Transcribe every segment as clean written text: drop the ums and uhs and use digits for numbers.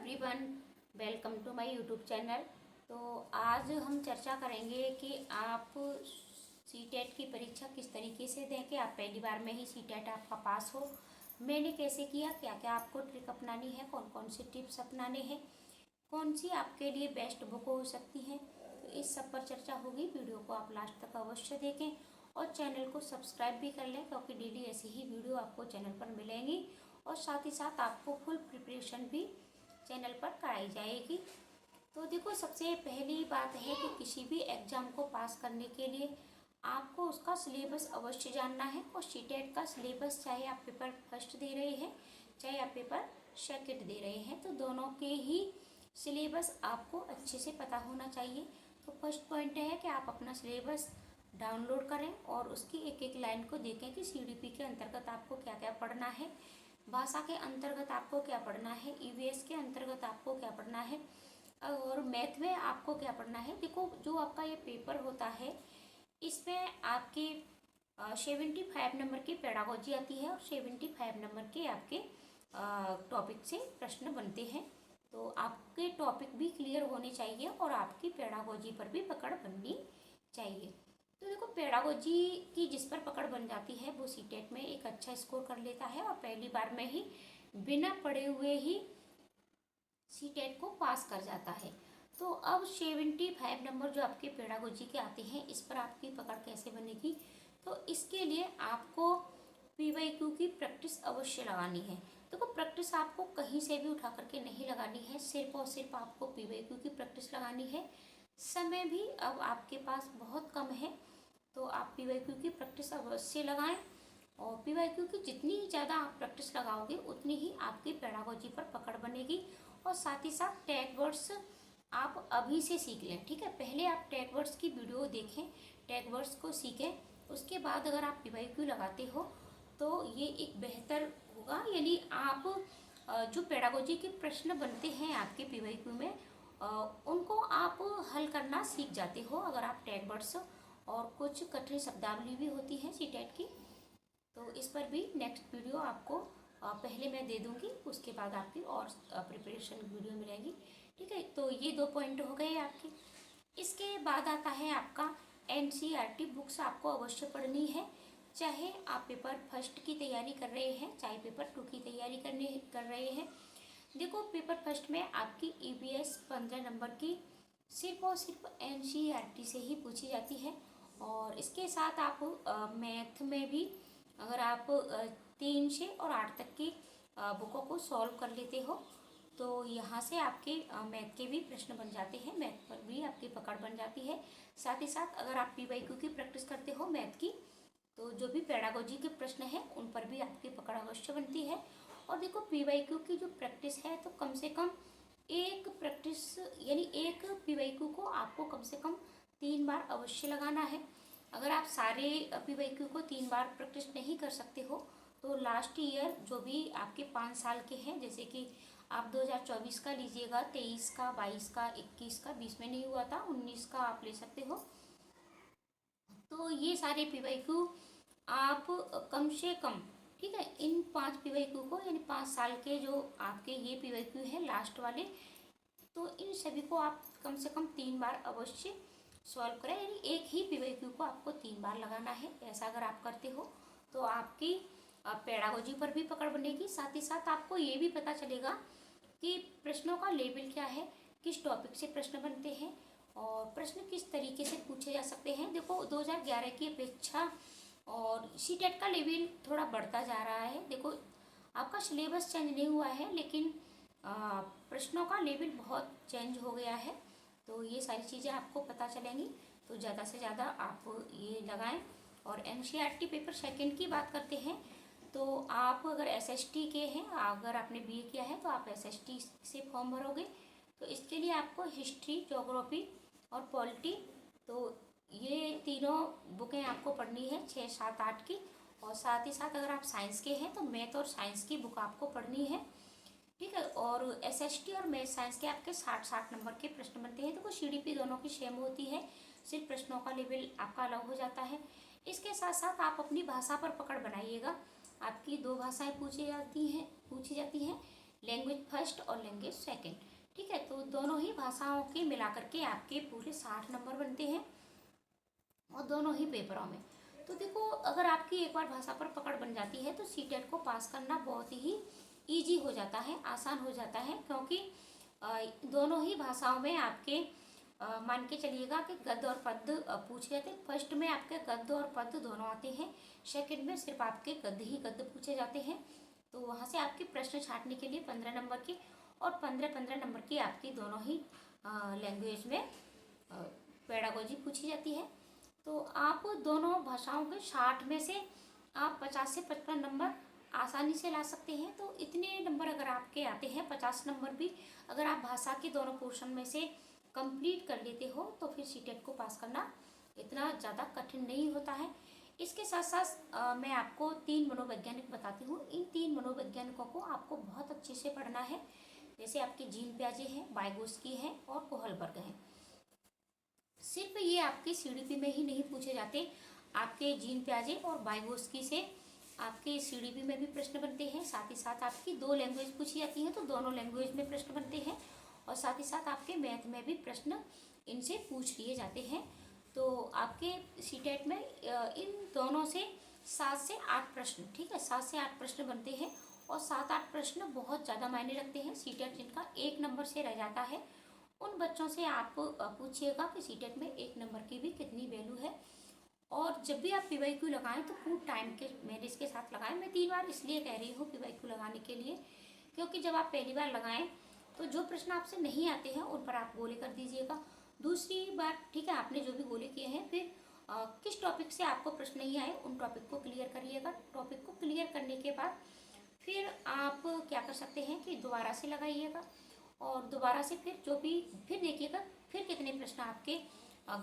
Everyone, welcome to my YouTube channel. तो आज हम चर्चा करेंगे कि आप सीटेट की परीक्षा किस तरीके से दें कि आप पहली बार में ही सीटेट आपका पास हो। मैंने कैसे किया, क्या क्या आपको ट्रिक अपनानी है, कौन कौन से टिप्स अपनाने हैं, कौन सी आपके लिए बेस्ट बुक हो सकती हैं, तो इस सब पर चर्चा होगी। वीडियो को आप लास्ट तक अवश्य देखें और चैनल को सब्सक्राइब भी कर लें, क्योंकि डेली ऐसी ही वीडियो आपको चैनल पर मिलेंगी और साथ ही साथ आपको फुल प्रिपरेशन भी चैनल पर कराई जाएगी। तो देखो, सबसे पहली बात है कि किसी भी एग्ज़ाम को पास करने के लिए आपको उसका सिलेबस अवश्य जानना है। और सीटेट का सिलेबस, चाहे आप पेपर फर्स्ट दे रहे हैं चाहे आप पेपर सेकंड दे रहे हैं, तो दोनों के ही सिलेबस आपको अच्छे से पता होना चाहिए। तो फर्स्ट पॉइंट है कि आप अपना सिलेबस डाउनलोड करें और उसकी एक एक लाइन को देखें कि सीडीपी के अंतर्गत आपको क्या क्या पढ़ना है, भाषा के अंतर्गत आपको क्या पढ़ना है, ईवीएस के अंतर्गत आपको क्या पढ़ना है और मैथ में आपको क्या पढ़ना है। देखो, जो आपका ये पेपर होता है इसमें आपके 75 नंबर की पेडागोजी आती है और 75 नंबर के आपके टॉपिक से प्रश्न बनते हैं। तो आपके टॉपिक भी क्लियर होने चाहिए और आपकी पेडागोजी पर भी पकड़ बननी चाहिए। तो देखो, पेडागोजी की जिस पर पकड़ बन जाती है वो सीटेट में एक अच्छा स्कोर कर लेता है और पहली बार में ही बिना पढ़े हुए ही सीटेट को पास कर जाता है। तो अब 75 नंबर जो आपके पेडागोजी के आते हैं, इस पर आपकी पकड़ कैसे बनेगी? तो इसके लिए आपको पीवाईक्यू की प्रैक्टिस अवश्य लगानी है। देखो, प्रैक्टिस आपको कहीं से भी उठा करके नहीं लगानी है, सिर्फ और सिर्फ आपको पीवाईक्यू की प्रैक्टिस लगानी है। समय भी अब आपके पास बहुत कम है, तो आप पीवाईक्यू की प्रैक्टिस अवश्य लगाएं। और पीवाईक्यू की जितनी ज़्यादा आप प्रैक्टिस लगाओगे उतनी ही आपकी पेडागोजी पर पकड़ बनेगी। और साथ ही साथ टैग वर्ड्स आप अभी से सीख लें, ठीक है। पहले आप टैग वर्ड्स की वीडियो देखें, टैग वर्ड्स को सीखें, उसके बाद अगर आप पीवाईक्यू लगाते हो तो ये एक बेहतर होगा। यानी आप जो पेडागोजी के प्रश्न बनते हैं आपके पीवाईक्यू में, उनको आप हल करना सीख जाते हो अगर आप टैग वर्ड्स, और कुछ कठिन शब्दावली भी होती है सीटेट की। तो इस पर भी नेक्स्ट वीडियो आपको पहले मैं दे दूंगी, उसके बाद आपकी और प्रिपरेशन वीडियो मिलेगी, ठीक है। तो ये 2 पॉइंट हो गए आपके। इसके बाद आता है आपका एनसीईआरटी बुक्स आपको अवश्य पढ़नी है, चाहे आप पेपर फर्स्ट की तैयारी कर रहे हैं चाहे पेपर 2 की तैयारी कर रहे हैं। देखो, पेपर फर्स्ट में आपकी ईवीएस 15 नंबर की सिर्फ और सिर्फ एनसीईआरटी से ही पूछी जाती है। और इसके साथ आप मैथ में भी अगर आप 3 से और 8 तक की बुकों को सॉल्व कर लेते हो तो यहाँ से आपके मैथ के भी प्रश्न बन जाते हैं, मैथ पर भी आपकी पकड़ बन जाती है। साथ ही साथ अगर आप पीवाईक्यू की प्रैक्टिस करते हो मैथ की, तो जो भी पेडागोजी के प्रश्न हैं उन पर भी आपकी पकड़ अवश्य बनती है। और देखो, पीवाईक्यू की जो प्रैक्टिस है तो कम से कम एक प्रैक्टिस यानी एक पीवाईक्यू को आपको कम से कम 3 बार अवश्य लगाना है। अगर आप सारे पीवाईक्यू को 3 बार प्रैक्टिस नहीं कर सकते हो तो लास्ट ईयर जो भी आपके 5 साल के हैं, जैसे कि आप 2024 का लीजिएगा, 23 का, 22 का, 21 का, 20 में नहीं हुआ था, 19 का आप ले सकते हो। तो ये सारे पीवाईक्यू आप कम से कम, ठीक है, इन 5 पीवाईक्यू को, यानी 5 साल के जो आपके ये पीवाईक्यू है लास्ट वाले, तो इन सभी को आप कम से कम 3 बार अवश्य सॉल्व करें। यानी एक ही पीवाईक्यू को आपको 3 बार लगाना है। ऐसा अगर आप करते हो तो आपकी पेडागोजी पर भी पकड़ बनेगी। साथ ही साथ आपको ये भी पता चलेगा कि प्रश्नों का लेवल क्या है, किस टॉपिक से प्रश्न बनते हैं और प्रश्न किस तरीके से पूछे जा सकते हैं। देखो, 2011 की अपेक्षा और सीटेट का लेवल थोड़ा बढ़ता जा रहा है। देखो, आपका सिलेबस चेंज नहीं हुआ है, लेकिन प्रश्नों का लेवल बहुत चेंज हो गया है। तो ये सारी चीज़ें आपको पता चलेंगी, तो ज़्यादा से ज़्यादा आप ये लगाएं। और एनसीईआरटी पेपर सेकंड की बात करते हैं तो आप अगर एसएसटी के हैं, अगर आपने बीए किया है तो आप एसएसटी से फॉर्म भरोगे, तो इसके लिए आपको हिस्ट्री, ज्योग्राफी और पॉलिटी, तो ये तीनों बुकें आपको पढ़नी है, 6, 7, 8 की। और साथ ही साथ अगर आप साइंस के हैं तो मैथ और साइंस की बुक आपको पढ़नी है, ठीक है। और एसएसटी और मैथ साइंस के आपके 60-60 नंबर के प्रश्न बनते हैं। देखो, सीडीपी दोनों की सेम होती है, सिर्फ प्रश्नों का लेवल आपका अलग हो जाता है। इसके साथ साथ आप अपनी भाषा पर पकड़ बनाइएगा। आपकी 2 भाषाएं पूछी जाती हैं, लैंग्वेज फर्स्ट और लैंग्वेज सेकंड। ठीक है, तो दोनों ही भाषाओं के मिलाकर के आपके पूरे 60 नंबर बनते हैं और दोनों ही पेपरों में। तो देखो, अगर आपकी एक बार भाषा पर पकड़ बन जाती है तो सीटेट को पास करना बहुत ही ईजी हो जाता है, आसान हो जाता है, क्योंकि दोनों ही भाषाओं में आपके मान के चलिएगा कि गद्य और पद्य पूछे जाते हैं। फर्स्ट में आपके गद्य और पद्य दोनों आते हैं, सेकंड में सिर्फ आपके गद्य ही गद्य पूछे जाते हैं। तो वहाँ से आपके प्रश्न छांटने के लिए 15 नंबर की और 15-15 नंबर की आपकी दोनों ही लैंग्वेज में पेडागोजी पूछी जाती है। तो आप दोनों भाषाओं के 60 में से आप 50 से 55 नंबर आसानी से ला सकते हैं। तो इतने नंबर अगर आपके आते हैं, 50 नंबर भी अगर आप भाषा के दोनों पोर्शन में से कंप्लीट कर लेते हो तो फिर सीटेट को पास करना इतना ज़्यादा कठिन नहीं होता है। इसके साथ साथ मैं आपको 3 मनोवैज्ञानिक बताती हूँ। इन 3 मनोवैज्ञानिकों को आपको बहुत अच्छे से पढ़ना है। जैसे आपके जीन पियाजे हैं, वाइगोत्स्की हैं और कोहलबर्ग हैं। सिर्फ ये आपके सीडीपी में ही नहीं पूछे जाते, आपके जीन पियाजे और वाइगोत्स्की से आपके सीडीपी में भी प्रश्न बनते हैं। साथ ही साथ आपकी 2 लैंग्वेज पूछी जाती हैं तो दोनों लैंग्वेज में प्रश्न बनते हैं और साथ ही साथ आपके मैथ में भी प्रश्न इनसे पूछ लिए जाते हैं। तो आपके सीटेट में इन दोनों से 7 से 8 प्रश्न, ठीक है, 7 से 8 प्रश्न बनते हैं और 7-8 प्रश्न बहुत ज़्यादा मायने रखते हैं। सीटेट जिनका 1 नंबर से रह जाता है उन बच्चों से आप पूछिएगा कि सीटेट में 1 नंबर की भी कितनी वैल्यू है। और जब भी आप पीवाईक्यू लगाएं तो खूब टाइम के मैनेज के साथ लगाएं। मैं 3 बार इसलिए कह रही हूँ पीवाईक्यू लगाने के लिए, क्योंकि जब आप पहली बार लगाएं तो जो प्रश्न आपसे नहीं आते हैं उन पर आप गोले कर दीजिएगा। दूसरी बार, ठीक है, आपने जो भी गोले किए हैं फिर किस टॉपिक से आपको प्रश्न नहीं आए उन टॉपिक को क्लियर करिएगा। टॉपिक को क्लियर करने के बाद फिर आप क्या कर सकते हैं कि दोबारा से लगाइएगा और दोबारा से फिर देखिएगा फिर कितने प्रश्न आपके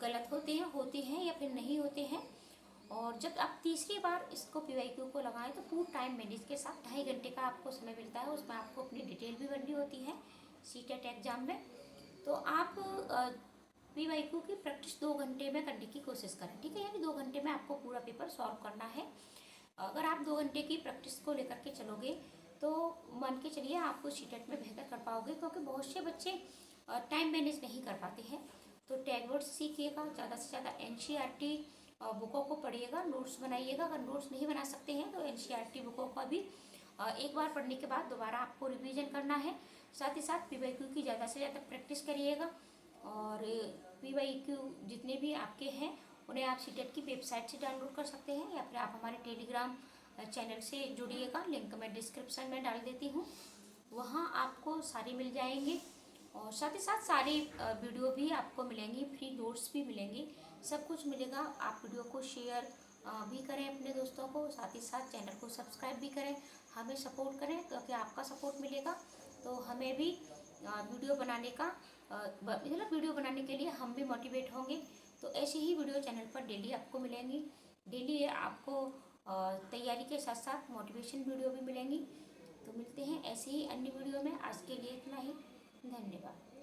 गलत होते हैं या फिर नहीं होते हैं। और जब आप तीसरी बार इसको पीवाईक्यू को लगाएं तो पूर्ण टाइम मैनेज के साथ 2.5 घंटे का आपको समय मिलता है। उसमें आपको अपनी डिटेल भी भरनी होती है सीटेट एग्जाम में। तो आप पीवाईक्यू की प्रैक्टिस 2 घंटे में करने की कोशिश करें, ठीक है, यानी 2 घंटे में आपको पूरा पेपर सॉल्व करना है। अगर आप 2 घंटे की प्रैक्टिस को लेकर के चलोगे तो मान के चलिए आप सीटेट में बेहतर कर पाओगे, क्योंकि बहुत से बच्चे टाइम मैनेज नहीं कर पाते हैं। तो टैग वर्ड्स सीखिएगा, ज़्यादा से ज़्यादा एनसीईआरटी बुकों को पढ़िएगा, नोट्स बनाइएगा। अगर नोट्स नहीं बना सकते हैं तो एनसीईआरटी बुकों का भी एक बार पढ़ने के बाद दोबारा आपको रिवीजन करना है। साथ ही साथ पीवाईक्यू की ज़्यादा से ज़्यादा प्रैक्टिस करिएगा। और पीवाईक्यू जितने भी आपके हैं उन्हें आप सीटेट की वेबसाइट से डाउनलोड कर सकते हैं या फिर आप हमारे टेलीग्राम चैनल से जुड़िएगा। लिंक मैं डिस्क्रिप्शन में डाल देती हूँ, वहाँ आपको सारे मिल जाएंगे। और साथ ही साथ सारी वीडियो भी आपको मिलेंगी, फ्री नोट्स भी मिलेंगे, सब कुछ मिलेगा। आप वीडियो को शेयर भी करें अपने दोस्तों को, साथ ही साथ चैनल को सब्सक्राइब भी करें, हमें सपोर्ट करें, क्योंकि आपका सपोर्ट मिलेगा तो हमें भी वीडियो बनाने का मतलब वीडियो बनाने के लिए हम भी मोटिवेट होंगे। तो ऐसी ही वीडियो चैनल पर डेली आपको मिलेंगी। डेली आपको तैयारी के साथ साथ मोटिवेशन वीडियो भी मिलेंगी। तो मिलते हैं ऐसे ही अन्य वीडियो में। आज के लिए इतना ही, धन्यवाद।